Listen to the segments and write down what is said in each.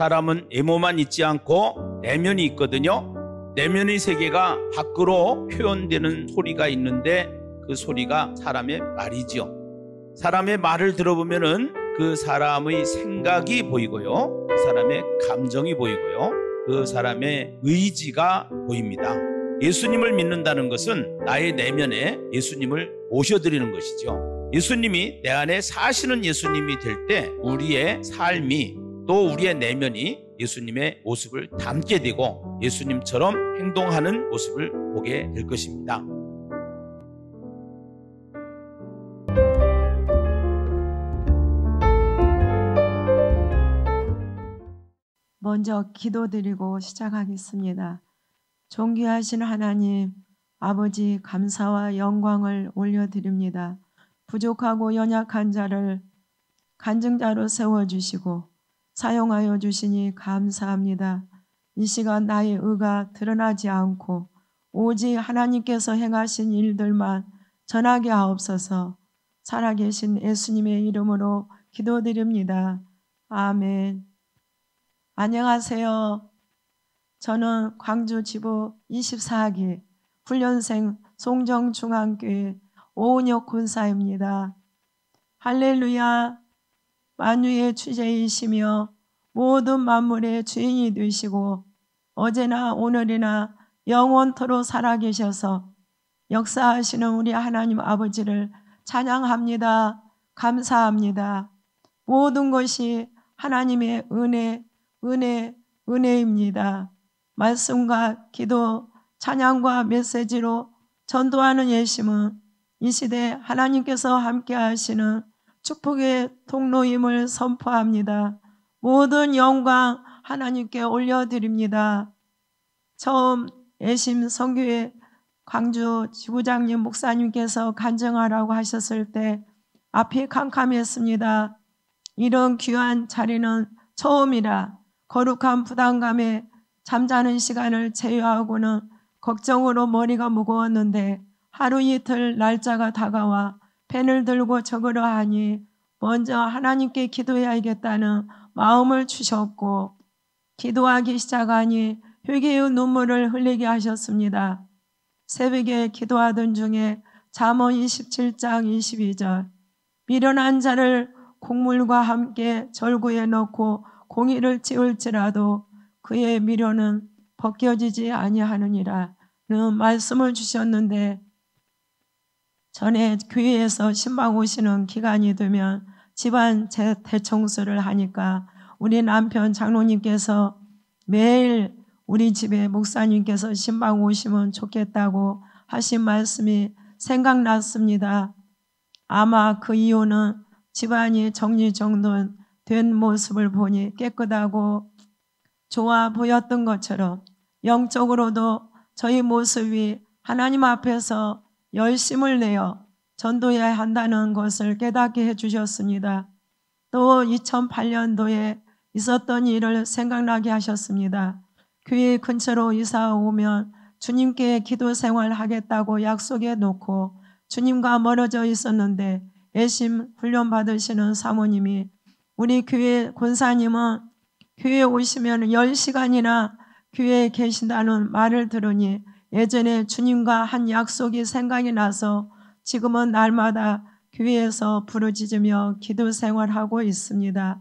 사람은 외모만 있지 않고 내면이 있거든요. 내면의 세계가 밖으로 표현되는 소리가 있는데 그 소리가 사람의 말이죠. 사람의 말을 들어보면은 그 사람의 생각이 보이고요, 그 사람의 감정이 보이고요, 그 사람의 의지가 보입니다. 예수님을 믿는다는 것은 나의 내면에 예수님을 모셔드리는 것이죠. 예수님이 내 안에 사시는 예수님이 될 때 우리의 삶이 또 우리의 내면이 예수님의 모습을 닮게 되고 예수님처럼 행동하는 모습을 보게 될 것입니다. 먼저 기도드리고 시작하겠습니다. 존귀하신 하나님, 아버지 감사와 영광을 올려드립니다. 부족하고 연약한 자를 간증자로 세워주시고 사용하여 주시니 감사합니다. 이 시간 나의 의가 드러나지 않고 오직 하나님께서 행하신 일들만 전하게 하옵소서. 살아계신 예수님의 이름으로 기도드립니다. 아멘. 안녕하세요. 저는 광주 지부 24기 훈련생 송정중앙교회 오은혁 권사입니다. 할렐루야. 만유의 주제이시며 모든 만물의 주인이 되시고 어제나 오늘이나 영원토록 살아계셔서 역사하시는 우리 하나님 아버지를 찬양합니다. 감사합니다. 모든 것이 하나님의 은혜입니다. 말씀과 기도, 찬양과 메시지로 전도하는 예심은 이 시대 하나님께서 함께 하시는 축복의 통로임을 선포합니다. 모든 영광 하나님께 올려드립니다. 처음 예심 선교회 광주 지부장님 목사님께서 간증하라고 하셨을 때 앞이 캄캄했습니다. 이런 귀한 자리는 처음이라 거룩한 부담감에 잠자는 시간을 제외하고는 걱정으로 머리가 무거웠는데 하루 이틀 날짜가 다가와 펜을 들고 적으려 하니 먼저 하나님께 기도해야겠다는 마음을 주셨고 기도하기 시작하니 회개의 눈물을 흘리게 하셨습니다. 새벽에 기도하던 중에 잠언 27장 22절 미련한 자를 곡물과 함께 절구에 넣고 공의를 지을지라도 그의 미련은 벗겨지지 아니하느니라는 말씀을 주셨는데 전에 교회에서 신방 오시는 기간이 되면 집안 대청소를 하니까 우리 남편 장로님께서 매일 우리 집에 목사님께서 신방 오시면 좋겠다고 하신 말씀이 생각났습니다. 아마 그 이유는 집안이 정리정돈된 모습을 보니 깨끗하고 좋아 보였던 것처럼 영적으로도 저희 모습이 하나님 앞에서 열심을 내어 전도해야 한다는 것을 깨닫게 해주셨습니다. 또 2008년도에 있었던 일을 생각나게 하셨습니다. 교회 근처로 이사 오면 주님께 기도 생활 하겠다고 약속해 놓고 주님과 멀어져 있었는데 예심 훈련 받으시는 사모님이 우리 교회 권사님은 교회에 오시면 10시간이나 교회에 계신다는 말을 들으니 예전에 주님과 한 약속이 생각이 나서 지금은 날마다 교회에서 부르짖으며 기도 생활하고 있습니다.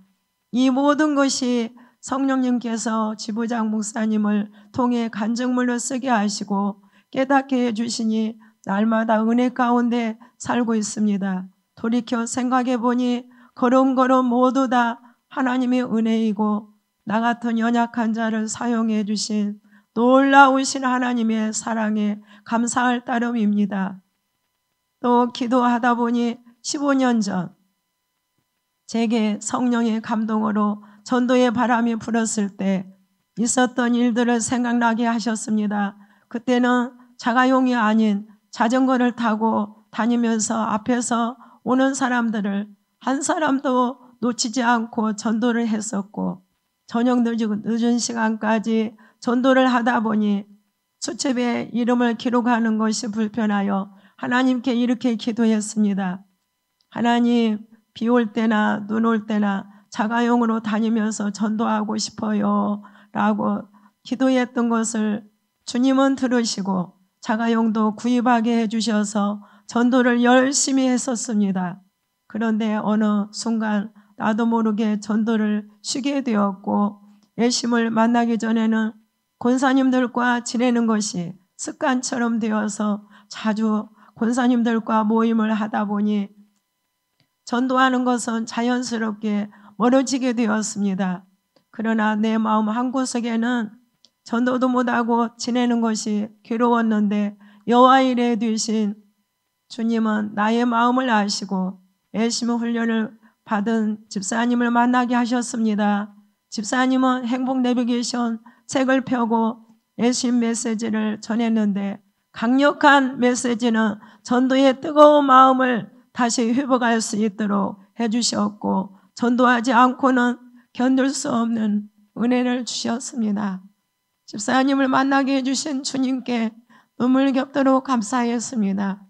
이 모든 것이 성령님께서 지부장 목사님을 통해 간증물로 쓰게 하시고 깨닫게 해주시니 날마다 은혜 가운데 살고 있습니다. 돌이켜 생각해 보니 걸음걸음 모두 다 하나님의 은혜이고 나 같은 연약한 자를 사용해 주신 놀라우신 하나님의 사랑에 감사할 따름입니다. 또 기도하다 보니 15년 전 제게 성령의 감동으로 전도의 바람이 불었을 때 있었던 일들을 생각나게 하셨습니다. 그때는 자가용이 아닌 자전거를 타고 다니면서 앞에서 오는 사람들을 한 사람도 놓치지 않고 전도를 했었고 저녁 늦은 시간까지 전도를 하다 보니 수첩에 이름을 기록하는 것이 불편하여 하나님께 이렇게 기도했습니다. 하나님, 비 올 때나 눈 올 때나 자가용으로 다니면서 전도하고 싶어요 라고 기도했던 것을 주님은 들으시고 자가용도 구입하게 해주셔서 전도를 열심히 했었습니다. 그런데 어느 순간 나도 모르게 전도를 쉬게 되었고, 예심을 만나기 전에는 권사님들과 지내는 것이 습관처럼 되어서 자주 권사님들과 모임을 하다 보니 전도하는 것은 자연스럽게 멀어지게 되었습니다. 그러나 내 마음 한구석에는 전도도 못하고 지내는 것이 괴로웠는데 여호와 일에 되신 주님은 나의 마음을 아시고 예심 훈련을 받은 집사님을 만나게 하셨습니다. 집사님은 행복 내비게이션 책을 펴고 예심 메시지를 전했는데, 강력한 메시지는 전도의 뜨거운 마음을 다시 회복할 수 있도록 해주셨고, 전도하지 않고는 견딜 수 없는 은혜를 주셨습니다. 집사님을 만나게 해주신 주님께 눈물 겹도록 감사했습니다.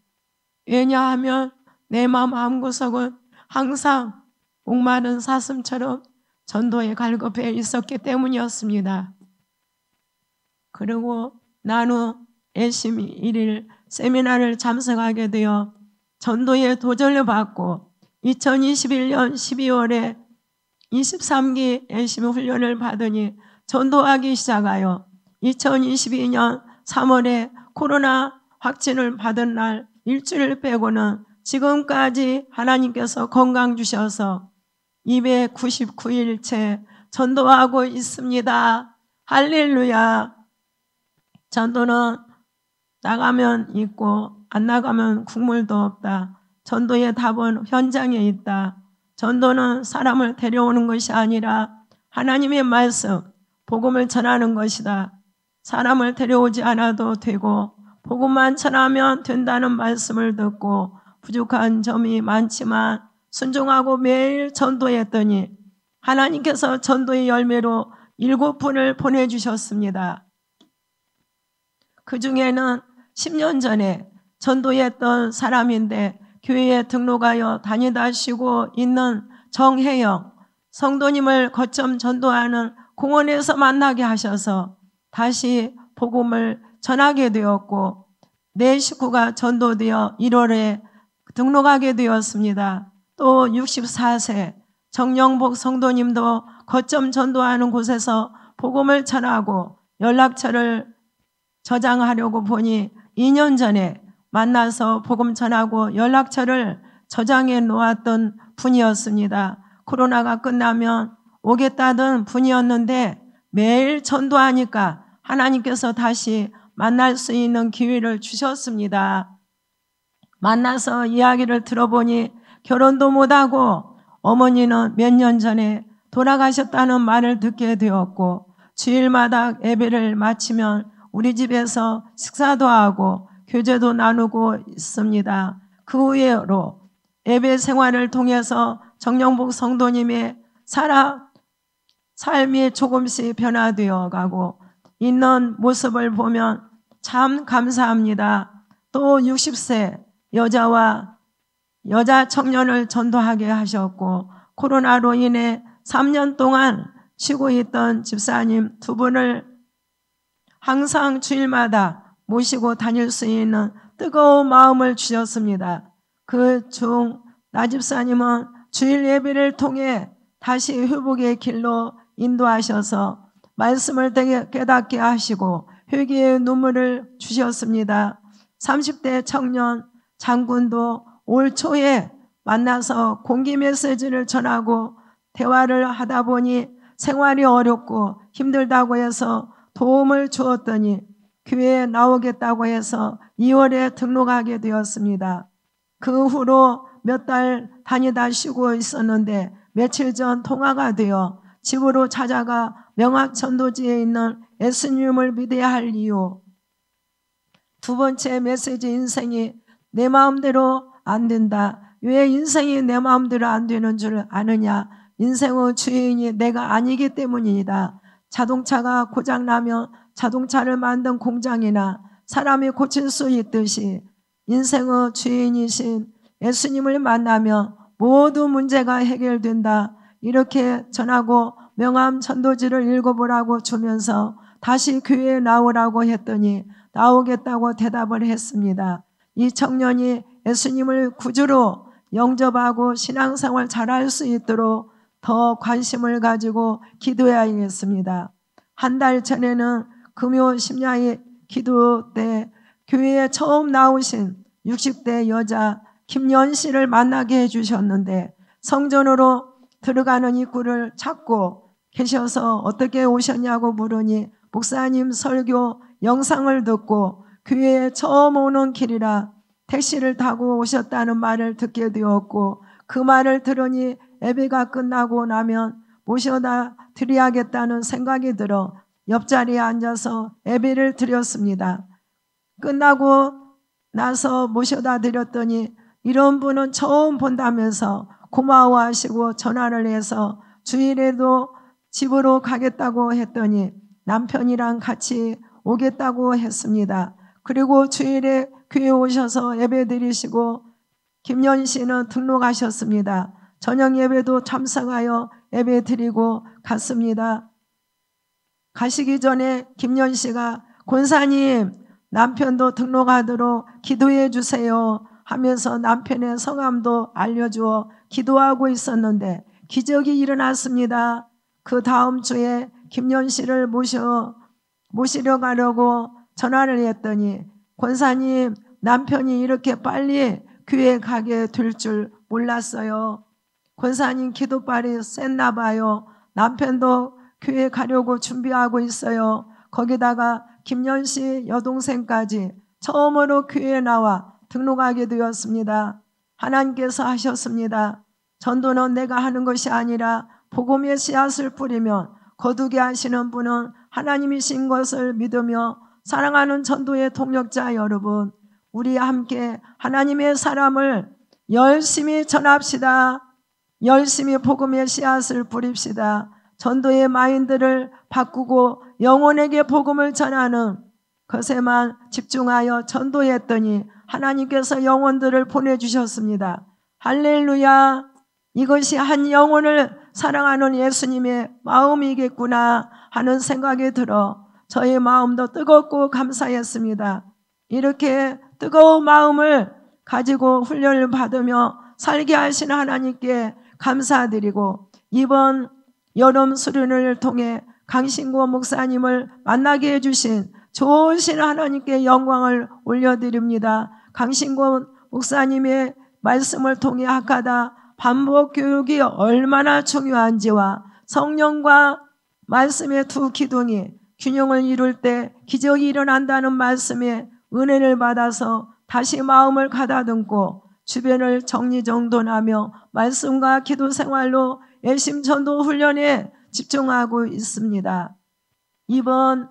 왜냐하면 내 마음 한구석은 항상 목마른 사슴처럼 전도에 갈급해 있었기 때문이었습니다. 그리고 나는 예심 1일 세미나를 참석하게 되어 전도의 도전을 받고 2021년 12월에 23기 예심 훈련을 받으니 전도하기 시작하여 2022년 3월에 코로나 확진을 받은 날 일주일 빼고는 지금까지 하나님께서 건강 주셔서 299일째 전도하고 있습니다. 할렐루야. 전도는 나가면 있고 안 나가면 국물도 없다. 전도의 답은 현장에 있다. 전도는 사람을 데려오는 것이 아니라 하나님의 말씀, 복음을 전하는 것이다. 사람을 데려오지 않아도 되고 복음만 전하면 된다는 말씀을 듣고 부족한 점이 많지만 순종하고 매일 전도했더니 하나님께서 전도의 열매로 7분을 보내주셨습니다. 그 중에는 10년 전에 전도했던 사람인데 교회에 등록하여 다니다 쉬고 있는 정혜영 성도님을 거점 전도하는 공원에서 만나게 하셔서 다시 복음을 전하게 되었고, 내 식구가 전도되어 1월에 등록하게 되었습니다. 또 64세 정영복 성도님도 거점 전도하는 곳에서 복음을 전하고 연락처를 저장하려고 보니 2년 전에 만나서 복음 전하고 연락처를 저장해 놓았던 분이었습니다. 코로나가 끝나면 오겠다던 분이었는데 매일 전도하니까 하나님께서 다시 만날 수 있는 기회를 주셨습니다. 만나서 이야기를 들어보니 결혼도 못하고 어머니는 몇 년 전에 돌아가셨다는 말을 듣게 되었고, 주일마다 예배를 마치면 우리 집에서 식사도 하고 교제도 나누고 있습니다. 그 후로 예배 생활을 통해서 정영복 성도님의 삶이 조금씩 변화되어 가고 있는 모습을 보면 참 감사합니다. 또 60세 여자 청년을 전도하게 하셨고, 코로나로 인해 3년 동안 쉬고 있던 집사님 2분을 항상 주일마다 모시고 다닐 수 있는 뜨거운 마음을 주셨습니다. 그 중 나 집사님은 주일 예배를 통해 다시 회복의 길로 인도하셔서 말씀을 깨닫게 하시고 회개의 눈물을 주셨습니다. 30대 청년 장군도 올 초에 만나서 공기 메시지를 전하고 대화를 하다 보니 생활이 어렵고 힘들다고 해서 도움을 주었더니 교회에 나오겠다고 해서 2월에 등록하게 되었습니다. 그 후로 몇 달 다니다 쉬고 있었는데 며칠 전 통화가 되어 집으로 찾아가 명학전도지에 있는 예수님을 믿어야 할 이유, 두 번째 메시지, 인생이 내 마음대로 안 된다. 왜 인생이 내 마음대로 안 되는 줄 아느냐? 인생의 주인이 내가 아니기 때문이다. 자동차가 고장나면 자동차를 만든 공장이나 사람이 고칠 수 있듯이 인생의 주인이신 예수님을 만나면 모든 문제가 해결된다. 이렇게 전하고 명함 전도지를 읽어보라고 주면서 다시 교회에 나오라고 했더니 나오겠다고 대답을 했습니다. 이 청년이 예수님을 구주로 영접하고 신앙생활 잘할 수 있도록 더 관심을 가지고 기도해야겠습니다. 한 달 전에는 금요 심야의 기도 때 교회에 처음 나오신 60대 여자 김연 씨를 만나게 해주셨는데 성전으로 들어가는 입구를 찾고 계셔서 어떻게 오셨냐고 물으니 목사님 설교 영상을 듣고 교회에 처음 오는 길이라 택시를 타고 오셨다는 말을 듣게 되었고 그 말을 들으니 예배가 끝나고 나면 모셔다 드려야겠다는 생각이 들어 옆자리에 앉아서 예배를 드렸습니다. 끝나고 나서 모셔다 드렸더니 이런 분은 처음 본다면서 고마워하시고 전화를 해서 주일에도 집으로 가겠다고 했더니 남편이랑 같이 오겠다고 했습니다. 그리고 주일에 교회 오셔서 예배 드리시고 김연 씨는 등록하셨습니다. 저녁 예배도 참석하여 예배 드리고 갔습니다. 가시기 전에 김연 씨가 권사님 남편도 등록하도록 기도해 주세요 하면서 남편의 성함도 알려주어 기도하고 있었는데 기적이 일어났습니다. 그 다음 주에 김연 씨를 모시려 가려고 전화를 했더니 권사님 남편이 이렇게 빨리 교회 가게 될 줄 몰랐어요. 권사님 기도발이 셌나 봐요. 남편도 교회 가려고 준비하고 있어요. 거기다가 김연 씨 여동생까지 처음으로 교회에 나와 등록하게 되었습니다. 하나님께서 하셨습니다. 전도는 내가 하는 것이 아니라 복음의 씨앗을 뿌리면 거두게 하시는 분은 하나님이신 것을 믿으며 사랑하는 전도의 동력자 여러분, 우리 함께 하나님의 사람을 열심히 전합시다. 열심히 복음의 씨앗을 뿌립시다. 전도의 마인드를 바꾸고 영혼에게 복음을 전하는 것에만 집중하여 전도했더니 하나님께서 영혼들을 보내주셨습니다. 할렐루야. 이것이 한 영혼을 사랑하는 예수님의 마음이겠구나 하는 생각이 들어 저의 마음도 뜨겁고 감사했습니다. 이렇게 뜨거운 마음을 가지고 훈련을 받으며 살게 하신 하나님께 감사드리고 이번 여름 수련을 통해 강신구 목사님을 만나게 해주신 좋으신 하나님께 영광을 올려드립니다. 강신구 목사님의 말씀을 통해 학하다 반복 교육이 얼마나 중요한지와 성령과 말씀의 두 기둥이 균형을 이룰 때 기적이 일어난다는 말씀에 은혜를 받아서 다시 마음을 가다듬고 주변을 정리정돈하며 말씀과 기도 생활로 열심 전도 훈련에 집중하고 있습니다. 이번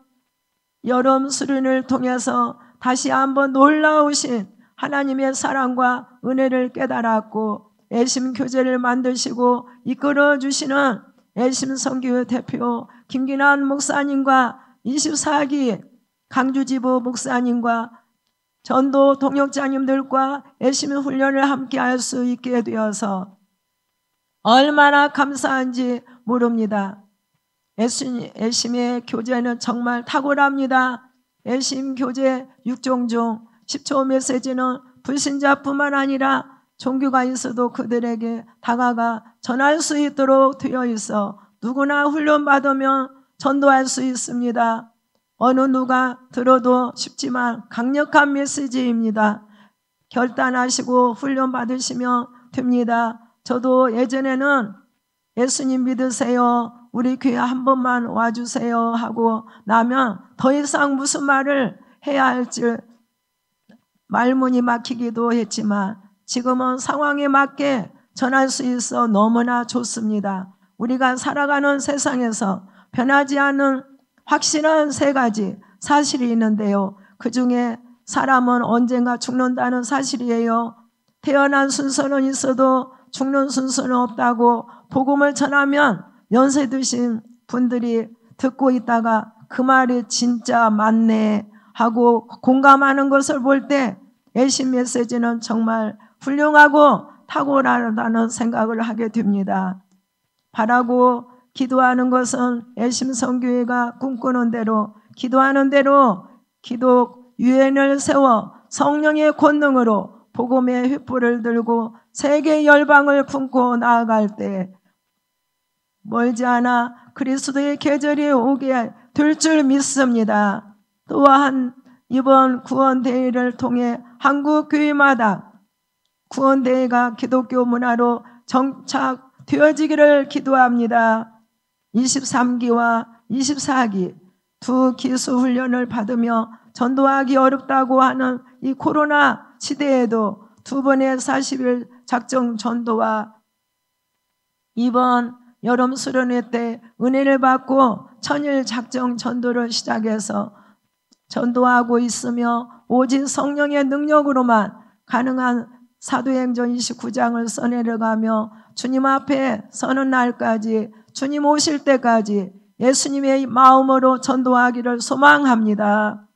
여름 수련을 통해서 다시 한번 놀라우신 하나님의 사랑과 은혜를 깨달았고 애심 교제를 만드시고 이끌어 주시는 애심 선교회 대표 김기난 목사님과 24기 강주지부 목사님과 전도 동역자님들과 애심 훈련을 함께 할 수 있게 되어서 얼마나 감사한지 모릅니다. 애심의 교제는 정말 탁월합니다. 애심 교제 6종 중 10초 메시지는 불신자뿐만 아니라 종교가 있어도 그들에게 다가가 전할 수 있도록 되어 있어 누구나 훈련받으면 전도할 수 있습니다. 어느 누가 들어도 쉽지만 강력한 메시지입니다. 결단하시고 훈련받으시면 됩니다. 저도 예전에는 예수님 믿으세요. 우리 교회 한 번만 와주세요 하고 나면 더 이상 무슨 말을 해야 할지 말문이 막히기도 했지만 지금은 상황에 맞게 전할 수 있어 너무나 좋습니다. 우리가 살아가는 세상에서 변하지 않는 확실한 세 가지 사실이 있는데요. 그 중에 사람은 언젠가 죽는다는 사실이에요. 태어난 순서는 있어도 죽는 순서는 없다고 복음을 전하면 연세 드신 분들이 듣고 있다가 그 말이 진짜 맞네 하고 공감하는 것을 볼 때 애심 메시지는 정말 훌륭하고 탁월하다는 생각을 하게 됩니다. 바라고 기도하는 것은 애심성교회가 꿈꾸는 대로 기도하는 대로 기독 유엔을 세워 성령의 권능으로 복음의 횃불을 들고 세계 열방을 품고 나아갈 때 멀지 않아 그리스도의 계절이 오게 될 줄 믿습니다. 또한 이번 구원대회를 통해 한국 교회마다 구원대회가 기독교 문화로 정착되어지기를 기도합니다. 23기와 24기 두 기수 훈련을 받으며 전도하기 어렵다고 하는 이 코로나 시대에도 두 번의 40일 작정 전도와 이번 여름 수련회 때 은혜를 받고 천일 작정 전도를 시작해서 전도하고 있으며 오직 성령의 능력으로만 가능한 사도행전 29장을 써내려가며 주님 앞에 서는 날까지 주님 오실 때까지 예수님의 마음으로 전도하기를 소망합니다.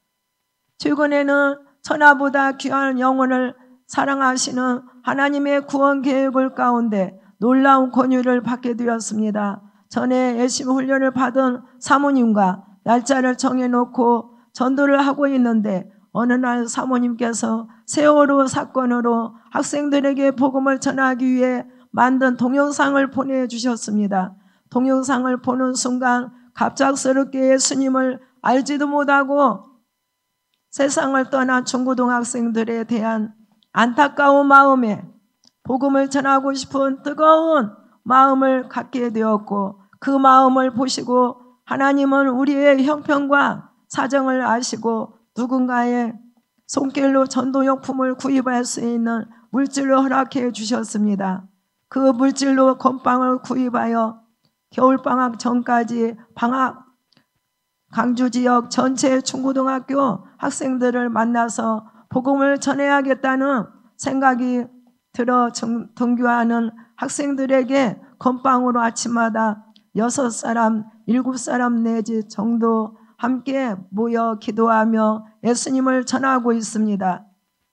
최근에는 천하보다 귀한 영혼을 사랑하시는 하나님의 구원 계획을 가운데 놀라운 권유를 받게 되었습니다. 전에 예심 훈련을 받은 사모님과 날짜를 정해놓고 전도를 하고 있는데 어느 날 사모님께서 세월호 사건으로 학생들에게 복음을 전하기 위해 만든 동영상을 보내주셨습니다. 동영상을 보는 순간 갑작스럽게 예수님을 알지도 못하고 세상을 떠난 중고등학생들에 대한 안타까운 마음에 복음을 전하고 싶은 뜨거운 마음을 갖게 되었고 그 마음을 보시고 하나님은 우리의 형편과 사정을 아시고 누군가의 손길로 전도용품을 구입할 수 있는 물질을 허락해 주셨습니다. 그 물질로 건빵을 구입하여 겨울방학 전까지 강주 지역 전체 중고등학교 학생들을 만나서 복음을 전해야겠다는 생각이 들어 등교하는 학생들에게 건빵으로 아침마다 6사람, 7사람 내지 정도 함께 모여 기도하며 예수님을 전하고 있습니다.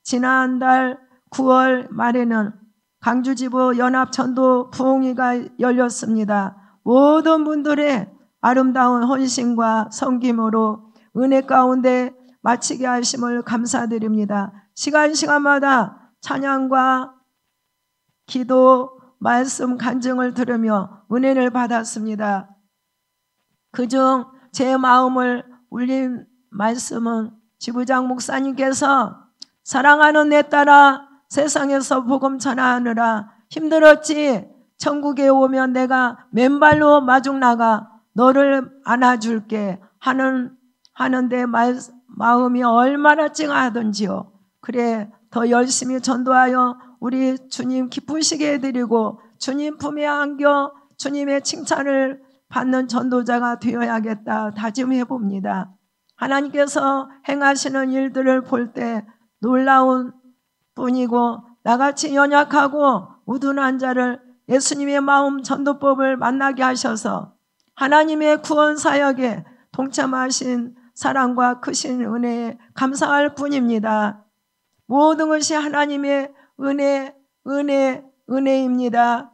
지난달 9월 말에는 강주지부 연합전도 부흥회가 열렸습니다. 모든 분들의 아름다운 헌신과 섬김으로 은혜 가운데 마치게 하심을 감사드립니다. 시간마다 찬양과 기도, 말씀, 간증을 들으며 은혜를 받았습니다. 그중 제 마음을 울린 말씀은 지부장 목사님께서 사랑하는 내 딸아 세상에서 복음 전하느라 힘들었지 천국에 오면 내가 맨발로 마중 나가 너를 안아줄게 하는데 마음이 얼마나 찡하던지요. 그래 더 열심히 전도하여 우리 주님 기쁘시게 해드리고 주님 품에 안겨 주님의 칭찬을 받는 전도자가 되어야겠다 다짐해 봅니다. 하나님께서 행하시는 일들을 볼 때 놀라운 뿐이고 나같이 연약하고 우둔한 자를 예수님의 마음 전도법을 만나게 하셔서 하나님의 구원 사역에 동참하신 사랑과 크신 은혜에 감사할 뿐입니다. 모든 것이 하나님의 은혜입니다.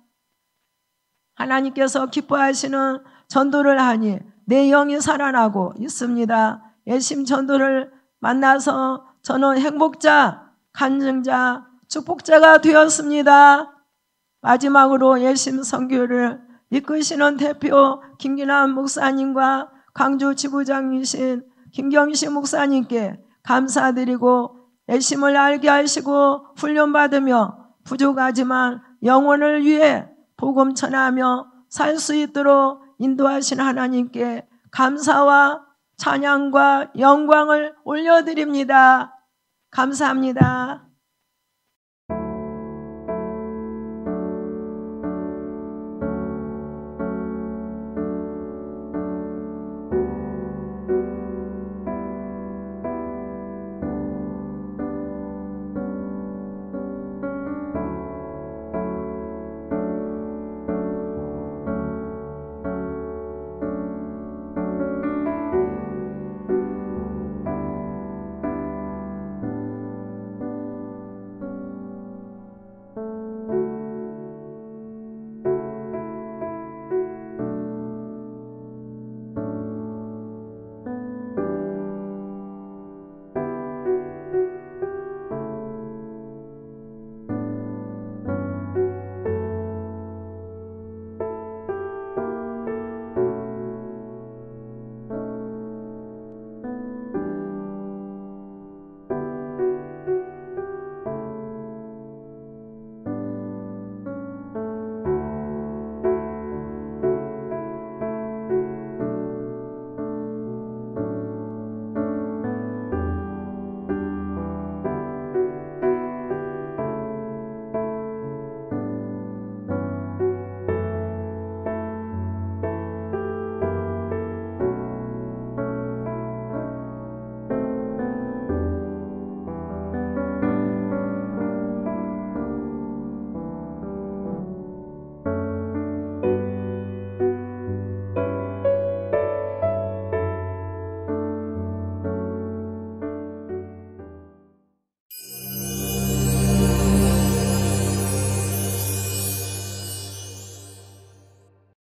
하나님께서 기뻐하시는 전도를 하니 내 영이 살아나고 있습니다. 예심 전도를 만나서 저는 행복자, 간증자, 축복자가 되었습니다. 마지막으로 예심 선교를 이끄시는 대표 김기남 목사님과 강주 지부장이신 김경식 목사님께 감사드리고 예심을 알게 하시고 훈련받으며 부족하지만 영혼을 위해 복음 전하며 살 수 있도록 인도하신 하나님께 감사와 찬양과 영광을 올려드립니다. 감사합니다.